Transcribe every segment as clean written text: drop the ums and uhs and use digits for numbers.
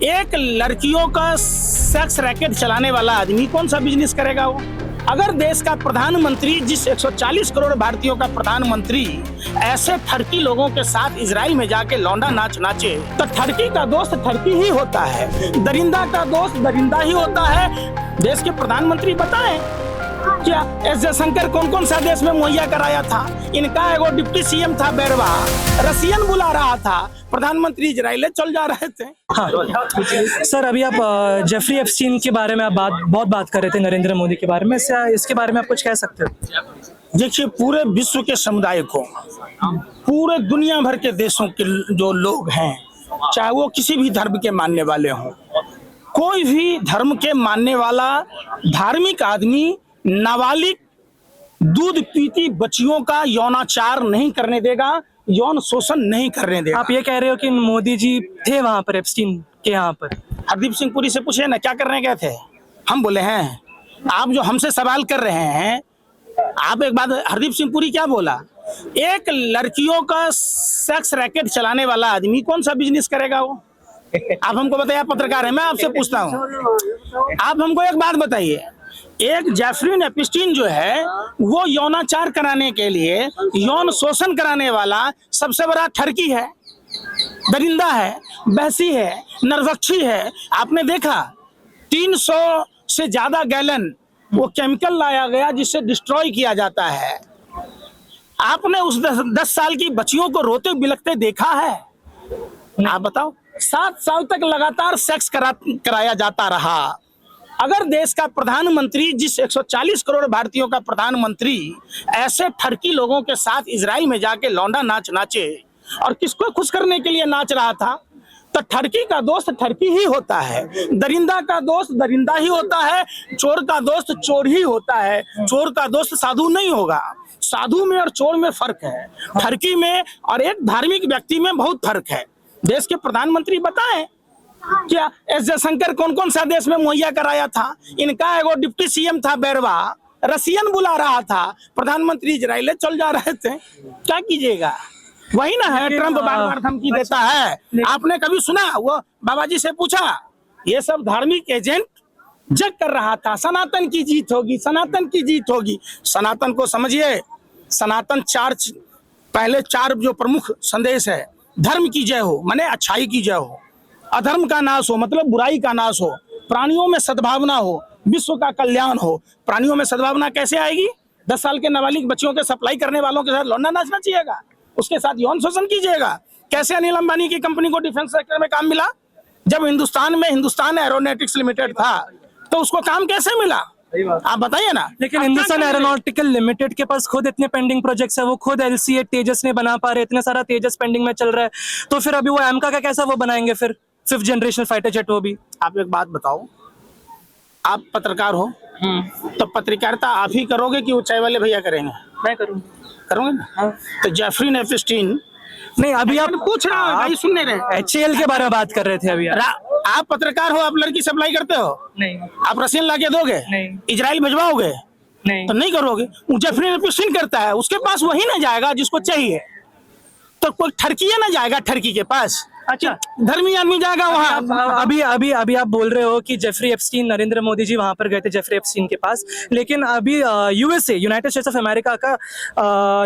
एक लड़कियों का सेक्स रैकेट चलाने वाला आदमी कौन सा बिजनेस करेगा वो? अगर देश का प्रधानमंत्री, जिस 140 करोड़ भारतीयों का प्रधानमंत्री ऐसे ठरकी लोगों के साथ इजराइल में जाके लौंडा नाच नाचे, तो ठरकी का दोस्त ठरकी ही होता है, दरिंदा का दोस्त दरिंदा ही होता है। देश के प्रधानमंत्री बताएं क्या एस जयशंकर कौन कौन सा देश में मुहैया कराया था? इनका एगो डिप्टी सीएम था बैरवा, रसियन बुला रहा था, प्रधानमंत्री इजराइल चल जा रहे थे। हाँ सर, अभी आप जेफरी एप्स्टीन के बारे में आप बहुत बात कर रहे थे, नरेंद्र मोदी के बारे में, इसके बारे में आप कुछ कह सकते हो? देखिए, पूरे विश्व के समुदाय को, पूरे दुनिया भर के देशों के जो लोग हैं, चाहे वो किसी भी धर्म के मानने वाले हों, कोई भी धर्म के मानने वाला धार्मिक आदमी नाबालिग दूध पीती बच्चियों का यौनाचार नहीं करने देगा, यौन शोषण नहीं करने देगा। आप ये कह रहे हो कि मोदी जी थे वहां पर एप्स्टीन के यहाँ पर? हरदीप सिंह पुरी से पूछे ना क्या करने गए थे, हम बोले हैं। आप जो हमसे सवाल कर रहे हैं, आप एक बात, हरदीप सिंह पुरी क्या बोला? एक लड़कियों का सेक्स रैकेट चलाने वाला आदमी कौन सा बिजनेस करेगा वो? आप हमको बताइए, आप पत्रकार हैं, मैं आपसे पूछता हूँ, आप हमको एक बात बताइए, एक जेफरी एप्स्टीन जो है वो यौनाचार कराने के लिए, यौन शोषण कराने वाला सबसे बड़ा ठरकी है, दरिंदा है, बहसी है, नरभक्षी है। आपने देखा 300 से ज्यादा गैलन वो केमिकल लाया गया जिससे डिस्ट्रॉय किया जाता है। आपने उस 10 साल की बच्चियों को रोते बिलखते देखा है? आप बताओ, 7 साल तक लगातार सेक्स कराया जाता रहा। अगर देश का प्रधानमंत्री, जिस 140 करोड़ भारतीयों का प्रधानमंत्री ऐसे ठरकी लोगों के साथ इजराइल में जाके लौंडा नाच नाचे और किसको खुश करने के लिए नाच रहा था, तो ठरकी का दोस्त ठरकी ही होता है, दरिंदा का दोस्त दरिंदा ही होता है, चोर का दोस्त चोर ही होता है। चोर का दोस्त साधु नहीं होगा। साधु में और चोर में फर्क है, ठरकी में और एक धार्मिक व्यक्ति में बहुत फर्क है। देश के प्रधानमंत्री बताएं क्या एस जयशंकर कौन कौन सा देश में मुहैया कराया था? इनका एगो डिप्टी सीएम था बैरवा, रसियन बुला रहा था, प्रधानमंत्री इजराइल चल जा रहे थे। क्या कीजिएगा? वही ना है, ट्रंप बार बार धमकी देता है। आपने कभी सुना? वो बाबा जी से पूछा, ये सब धार्मिक एजेंट जग कर रहा था, सनातन की जीत होगी, सनातन की जीत होगी। सनातन को समझिए, सनातन पहले 4 जो प्रमुख संदेश है, धर्म की जय हो माने अच्छाई की जय हो, अधर्म का नाश हो मतलब बुराई का नाश हो, प्राणियों में सद्भावना हो, विश्व का कल्याण हो। प्राणियों में सद्भावना कैसे आएगी? 10 साल के नाबालिग बच्चियों के सप्लाई करने वालों के साथ लौंडा नाचना चाहिएगा, उसके साथ यौन शोषण कीजिएगा। कैसे अनिल अंबानी की कंपनी को डिफेंस सेक्टर में काम मिला? जब हिंदुस्तान में हिंदुस्तान एरोनॉटिक्स लिमिटेड था तो उसको काम कैसे मिला? आप बताइए ना। लेकिन हिंदुस्तान एरोनॉटिकल लिमिटेड के पास खुद इतने पेंडिंग प्रोजेक्ट्स है, वो खुद LCA तेजस नहीं बना पा रहे, इतना सारा तेजस पेंडिंग में चल रहा है, तो फिर अभी वो एमका का कैसा वो बनाएंगे फिर 5th जनरेशन फाइटर जेट? वो भी आप एक बात बताओ, आप पत्रकार हो तो पत्रकारिता आप ही करोगे कि वो चाय वाले भैया करेंगे? मैं करूँ, करोगे ना? हाँ। तो जेफरी एप्स्टीन नहीं, अभी आप पूछ रहे हो भाई, सुन नहीं रहे? HAL के बारे में बात कर रहे थे अभी आप पत्रकार हो, आप लड़की सप्लाई करते हो? नहीं। आप रशियन लाके दोगे? नहीं। इजराइल भिजवाओगे? नहीं। तो नहीं करोगे। जेफरी एप्स्टीन करता है, उसके पास वही ना जाएगा जिसको चाहिए, तो कोई ठरकी ना जाएगा ठरकी के पास। अच्छा, धर्मी आदमी जाएगा वहाँ। अभी आप बोल रहे हो कि जेफरी एप्स्टीन, नरेंद्र मोदी जी वहां पर गए थे जेफरी एप्स्टीन के पास, लेकिन अभी USA, United states of America का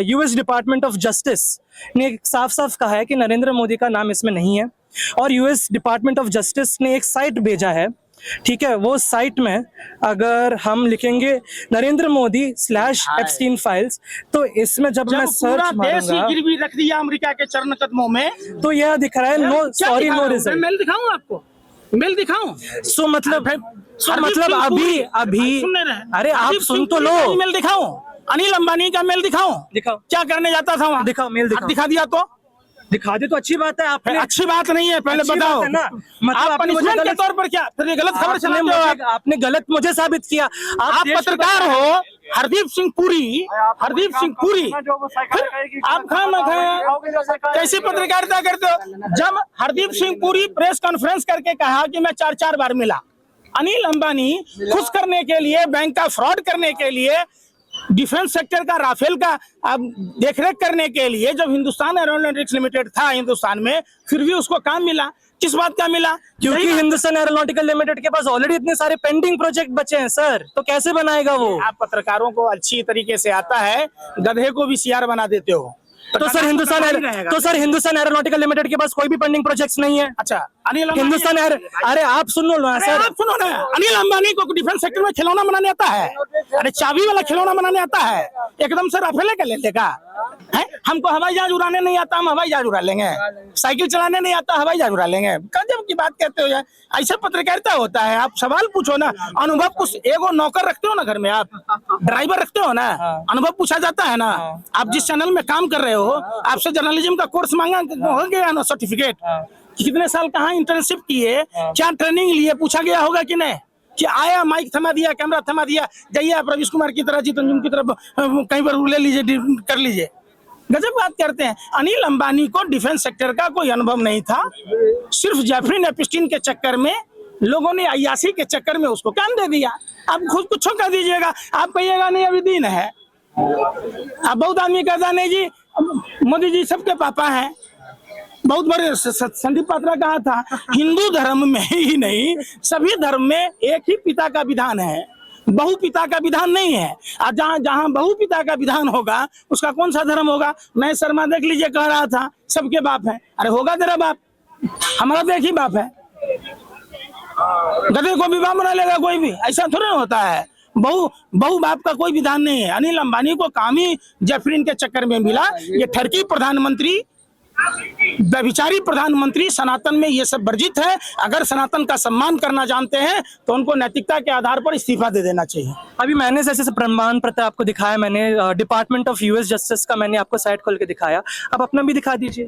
US डिपार्टमेंट ऑफ जस्टिस ने साफ साफ कहा है कि नरेंद्र मोदी का नाम इसमें नहीं है, और US डिपार्टमेंट ऑफ जस्टिस ने एक साइट भेजा है, ठीक है, वो साइट में अगर हम लिखेंगे नरेंद्र मोदी /एप्स्टीन फाइल्स, तो इसमें जब मैं सर्च मारूंगा, गिरवी रख दिया अमेरिका के चरण कदमों में, तो यह दिख रहा है no sorry no result. Mail दिखाऊं आपको? मेल दिखाऊं? सो मतलब अभी अरे आप सुन तो लो। मेल दिखाऊं? अनिल अंबानी का मेल दिखाऊं? दिखाओ। क्या करने जाता था वहाँ? दिखाओ, मेल दिखाओ। दिखा दिया तो दिखा दे तो अच्छी बात है। आपने अच्छी बात नहीं है, पहले बताओ ना, मतलब आप पनिशमेंट के तौर पर क्या फिर ये गलत खबर चलाते हो? आपने गलत मुझे साबित किया। आप पत्रकार हो, हरदीप सिंह पुरी, आप कैसी पत्रकारिता करते हो? जब हरदीप सिंह पुरी प्रेस कॉन्फ्रेंस करके कहा कि मैं 4 बार मिला, अनिल अंबानी खुश करने के लिए, बैंक का फ्रॉड करने के लिए, डिफेंस सेक्टर का, राफेल का देखरेख करने के लिए, जब हिंदुस्तान एरोनॉटिक्स लिमिटेड था हिंदुस्तान में, फिर भी उसको काम मिला। किस बात का मिला? क्योंकि हिंदुस्तान एरोनॉटिकल लिमिटेड के पास ऑलरेडी इतने सारे पेंडिंग प्रोजेक्ट बचे हैं सर, तो कैसे बनाएगा वो? आप पत्रकारों को अच्छी तरीके से आता है, गधे को भी सीआर बना देते हो। तो सर हिंदुस्तान एरोनॉटिकल लिमिटेड के पास कोई भी पेंडिंग प्रोजेक्ट्स नहीं है? अच्छा, अनिल हिंदुस्तान अरे आप सुन लो ना सर, आप सुनो ना, अनिल अंबानी को डिफेंस सेक्टर में खिलौना बनाने आता है? अरे चाबी वाला खिलौना बनाने आता है? एकदम से राफेल का ले लेगा है? हमको हवाई जहाज उड़ाने नहीं आता, हम हवाई जहाज उड़ा लेंगे। साइकिल चलाने नहीं आता, हवाई जहाज उड़ा लेंगे। गजब की बात कहते हो यार, ऐसे पत्रकारिता होता है? आप सवाल पूछो ना, अनुभव कुछ एगो नौकर रखते हो ना घर में, आप ड्राइवर रखते हो ना, अनुभव पूछा जाता है ना। आप जिस चैनल में काम कर रहे हो, आपसे जर्नलिज्म का कोर्स मांगा हो गया ना, सर्टिफिकेट कितने साल कहाँ इंटर्नशिप किए, क्या ट्रेनिंग लिए, पूछा गया होगा कि नहीं? कि आया माइक थमा दिया, कैमरा थमा दिया, जाइए आप रवीश कुमार की तरह, जीतन की तरफ कहीं पर ले लीजिए, कर लीजिए। गजब बात करते हैं। अनिल अंबानी को डिफेंस सेक्टर का कोई अनुभव नहीं था, सिर्फ जेफरी एप्स्टीन के चक्कर में लोगों ने, अय्याशी के चक्कर में उसको काम दे दिया। आप खुद कुछ कर दीजिएगा, आप कहिएगा नहीं अभी दिन है। अब बहुत आदमी कहता नहीं जी मोदी जी सबके पापा हैं। बहुत बड़े संदीप पात्रा कहा था, हिंदू धर्म में ही नहीं सभी धर्म में एक ही पिता का विधान है, बहु पिता का विधान नहीं है। और जहाँ जहाँ बहु पिता का विधान होगा उसका कौन सा धर्म होगा? नए शर्मा देख लीजिए, कह रहा था सबके बाप है। अरे होगा तेरा बाप, हमारा तो एक ही बाप है। गधे को विवाह बना लेगा कोई भी, ऐसा थोड़ा होता है। बहु बाप का कोई विधान नहीं है। अनिल अंबानी को काम ही जेफरीन के चक्कर में मिला। ये ठरकी प्रधानमंत्री, व्यभिचारी प्रधानमंत्री, सनातन में ये सब वर्जित है। अगर सनातन का सम्मान करना जानते हैं तो उनको नैतिकता के आधार पर इस्तीफा दे देना चाहिए। अभी मैंने ऐसे प्रमाण पत्र आपको दिखाया, मैंने डिपार्टमेंट ऑफ यूएस जस्टिस का मैंने आपको साइट खोल के दिखाया, आप अपना भी दिखा दीजिए।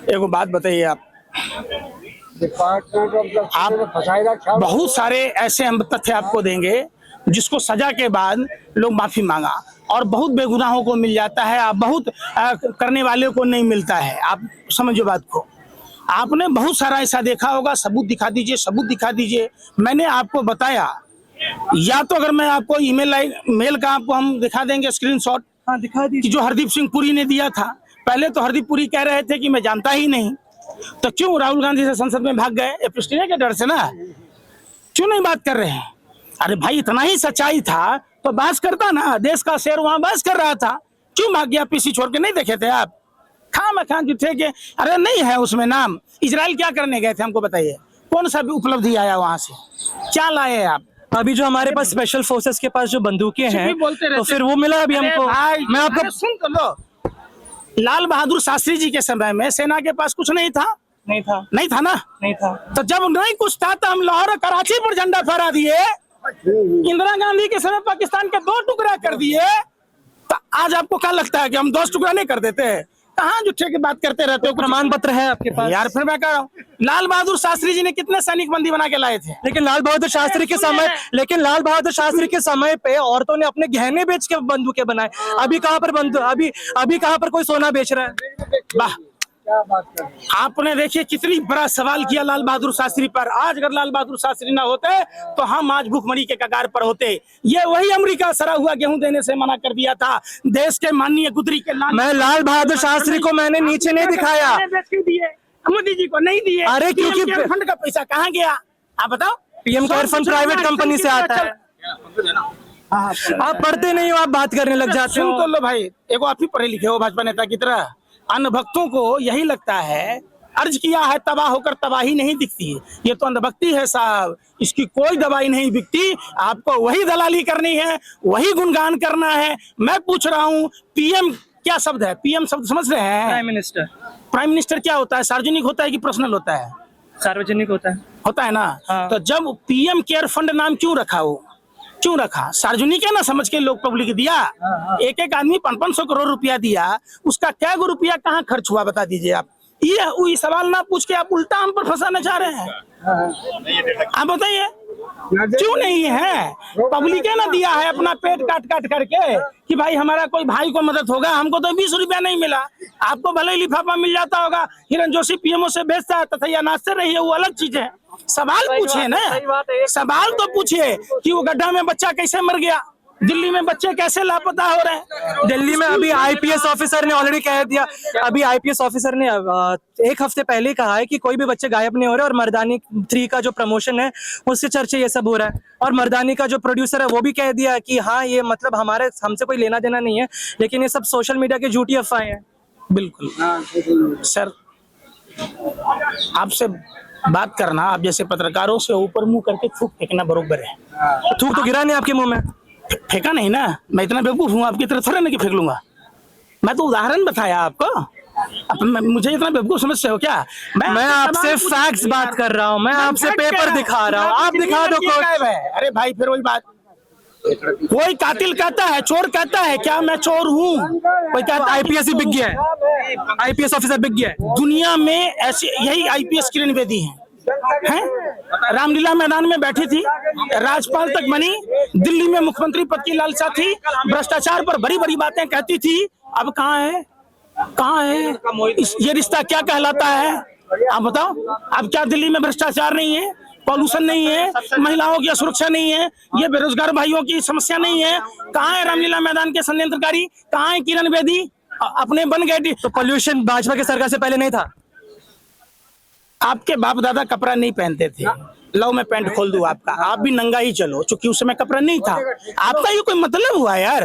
एक बात बताइए, आप बहुत सारे ऐसे हम तथ्य आपको देंगे जिसको सजा के बाद लोग माफी मांगा, और बहुत बेगुनाहों को मिल जाता है, आप बहुत करने वाले को नहीं मिलता है। आप समझो बात को, आपने बहुत सारा ऐसा देखा होगा। सबूत दिखा दीजिए, सबूत दिखा दीजिए। मैंने आपको बताया, या तो अगर मैं आपको मेल का आपको हम दिखा देंगे स्क्रीनशॉट, हाँ दिखा दीजिए, जो हरदीप सिंह पुरी ने दिया था। पहले तो हरदीप पुरी कह रहे थे कि मैं जानता ही नहीं, तो क्यों राहुल गांधी से संसद में भाग गए? एप्स्टीन के डर से ना, क्यों नहीं बात कर रहे हैं? अरे भाई इतना ही सच्चाई था तो बात करता ना, देश का शेर वहां बात कर रहा था, क्यों भाग गया? पीसी छोड़ के नहीं देखे थे आप? खान जुटे के, अरे नहीं है उसमें नाम। इजराइल क्या करने गए थे हमको बताइए, कौन सा भी उपलब्धि आया वहां से, क्या लाए आप? अभी जो हमारे पास स्पेशल फोर्सेस के पास जो बंदूकें हैं तो फिर वो मिला अभी हमको। मैं आपको सुन तो लो, लाल बहादुर शास्त्री जी के समय में सेना के पास कुछ नहीं था? नहीं था ना? नहीं था। तो जब नहीं कुछ था तो हम लाहौर और कराची पर झंडा फहरा दिए। इंदिरा गांधी के समय पाकिस्तान के 2 टुकड़ा कर दिए, तो आज आपको क्या लगता है कि हम 10 टुकड़ा नहीं कर देते? कहाँ झूठे की बात करते रहते हो? प्रमाण पत्र है आपके पास? यार फिर मैं कह रहा हूँ, लाल बहादुर शास्त्री जी ने कितने सैनिक बंदी बना के लाए थे? लेकिन लाल बहादुर शास्त्री के समय पे औरतों ने अपने गहने बेच के बंदूकें बनाए। अभी कहाँ पर अभी कहाँ पर कोई सोना बेच रहा है? वाह, आपने देखिए कितनी बड़ा सवाल किया लाल बहादुर शास्त्री पर। आज अगर लाल बहादुर शास्त्री ना होते तो हम आज भूखमरी के कगार पर होते। ये वही अमेरिका सड़ा हुआ गेहूं देने से मना कर दिया था, देश के माननीय गुदरी के मैं लाल बहादुर शास्त्री को मैंने नीचे नहीं दिखाया, मोदी जी को नहीं दिए। अरे क्योंकि फंड का पैसा कहाँ गया आप बताओ? PM care fund private company से आता है। आप पढ़ते नहीं हो, आप बात करने लग जाते हो। सुन तो लो भाई, एगो आप ही पढ़े लिखे हो भाजपा नेता की तरह। अंधभक्तों को यही लगता है, अर्ज किया है तबाह होकर तबाही नहीं दिखती। ये तो अंधभक्ति है साहब, इसकी कोई दवाई नहीं बिकती। आपको वही दलाली करनी है, वही गुणगान करना है। मैं पूछ रहा हूँ, पीएम क्या शब्द है? पीएम शब्द समझ रहे हैं? प्राइम मिनिस्टर क्या होता है? सार्वजनिक होता है कि पर्सनल होता है? सार्वजनिक होता है ना। हाँ। तो जब पीएम केयर फंड नाम क्यों रखा? वो क्यों रखा? सार्वजनिक है ना समझ के लोग पब्लिक दिया। एक आदमी 500 करोड़ रुपया दिया, उसका क्या गो रुपया कहाँ खर्च हुआ बता दीजिए आप। ये सवाल ना पूछ के आप उल्टा हम पर फंसाना चाह रहे हैं। आप बताइए क्यों नहीं है? पब्लिक ना दिया है अपना पेट काट करके कि भाई हमारा कोई भाई को मदद होगा। हमको तो 20 रुपया नहीं मिला, आपको भले ही लिफाफा मिल जाता होगा। हिरन जोशी पीएमओ से बेचता है तथा नाचते रहिए, वो अलग चीज है। सवाल पूछे ना, सवाल तो पूछिए कि वो गड्ढा में बच्चा कैसे मर गया। दिल्ली में बच्चे कैसे लापता हो रहे हैं? दिल्ली में अभी आईपीएस ऑफिसर ने ऑलरेडी कह दिया, अभी आईपीएस ऑफिसर ने एक हफ्ते पहले ही कहा है कि कोई भी बच्चे गायब नहीं हो रहे, और मर्दानी 3 का जो प्रमोशन है उसके चर्चे ये सब हो रहा है, और मर्दानी का जो प्रोड्यूसर है वो भी कह दिया कि हाँ ये मतलब हमसे कोई लेना देना नहीं है, लेकिन ये सब सोशल मीडिया की झूठी अफवाहें हैं। बिल्कुल सर, आपसे बात करना, आप जैसे पत्रकारों से ऊपर मुंह करके थूक फेंकना बरोबर है। थूक तो गिरा नहीं आपके मुंह में। फेंका नहीं ना, मैं इतना बेवकूफ हूँ आपकी तरह थोड़ा ना कि फेंक लूंगा। मैं तो उदाहरण बताया आपको, अब मुझे इतना बेवकूफ समझते हो क्या? मैं आपसे फैक्ट्स बात कर रहा हूँ, मैं आपसे पेपर दिखा रहा हूँ, आप दिखा दो कोई। अरे भाई फिर वही बात, कोई कातिल कहता है, चोर कहता है क्या मैं चोर हूँ? कोई कहता है आईपीएस ही बिक गया है, आईपीएस ऑफिसर बिक गया है। दुनिया में ऐसे यही आईपीएस किरण बेदी हैं? रामलीला मैदान में बैठी थी, राज्यपाल तक बनी, दिल्ली में मुख्यमंत्री पद की लालसा थी, भ्रष्टाचार पर बड़ी बड़ी बातें कहती थी। अब कहाँ है, कहाँ है? ये रिश्ता क्या कहलाता है? आप बताओ, अब क्या दिल्ली में भ्रष्टाचार नहीं है, पॉल्यूशन नहीं है, महिलाओं की सुरक्षा नहीं है, ये बेरोजगार भाइयों की समस्या नहीं है? कहाँ है रामलीला मैदान के षड्यंत्रकारी? कहाँ है किरण बेदी? अपने बन गए। तो पॉल्यूशन भाजपा की सरकार से पहले नहीं था? आपके बाप दादा कपड़ा नहीं पहनते थे, लो मैं पैंट खोल दूं आपका, आप भी नंगा ही चलो, चूंकि उस समय कपड़ा नहीं था। आपका ये कोई मतलब हुआ यार?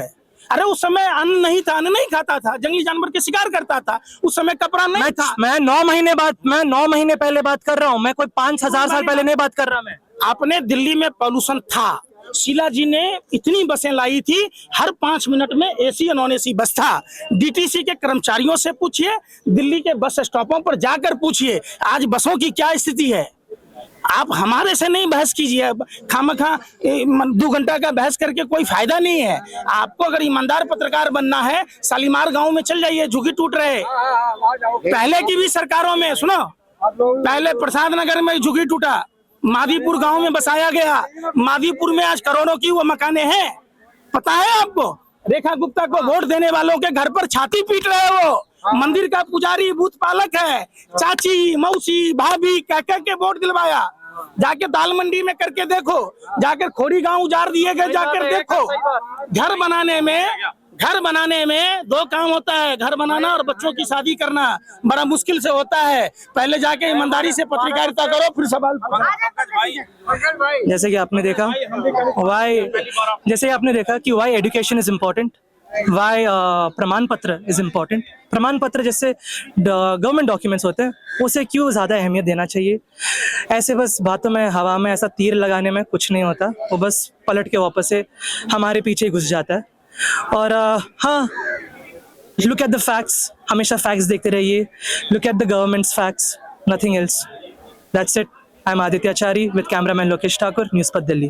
अरे उस समय अन्न नहीं था, अन्न नहीं खाता था, जंगली जानवर के शिकार करता था, उस समय कपड़ा नहीं था। मैं 9 महीने पहले बात कर रहा हूँ, मैं कोई 5000 साल पहले नहीं बात कर रहा। मैं अपने दिल्ली में पॉल्यूशन था, शीला जी ने इतनी बसें लाई थी, हर 5 मिनट में एसी या नॉन एसी बस था। डीटीसी के कर्मचारियों से पूछिए, दिल्ली के बस स्टॉपों पर जाकर पूछिए आज बसों की क्या स्थिति है। आप हमारे से नहीं बहस कीजिए, खामखा 2 घंटा का बहस करके कोई फायदा नहीं है। आपको अगर ईमानदार पत्रकार बनना है, शालीमार गांव में चल जाइए, झुग्गी टूट रहे। पहले की भी सरकारों में सुनो, पहले प्रसाद नगर में झुग्गी टूटा, मादीपुर गांव में बसाया गया, मादीपुर में आज करोड़ों की वो मकाने हैं। पता है आपको? रेखा गुप्ता को वोट देने वालों के घर पर छाती पीट रहे वो, मंदिर का पुजारी बूथ पालक है, चाची मौसी भाभी कह के वोट दिलवाया। जाके दाल मंडी में करके देखो, जाकर खोड़ी गांव उजाड़ दिए गए, जाकर देखो। घर बनाने में 2 काम होता है, घर बनाना और बच्चों की शादी करना बड़ा मुश्किल से होता है। पहले जाके ईमानदारी से पत्रकारिता करो, फिर सवाल। जैसे कि आपने देखा कि why education is important, why प्रमाण पत्र इज इम्पोर्टेंट। प्रमाण पत्र जैसे गवर्नमेंट डॉक्यूमेंट्स होते हैं, उसे क्यों ज़्यादा अहमियत देना चाहिए? ऐसे बस बातों में, हवा में ऐसा तीर लगाने में कुछ नहीं होता, वो बस पलट के वापस से हमारे पीछे ही घुस जाता है। और हाँ, लुक एट द फैक्ट्स, हमेशा फैक्ट्स देखते रहिए, look at the government's facts, nothing else. That's it. I am Aditya Achari with cameraman Lokesh Thakur, news Path Delhi.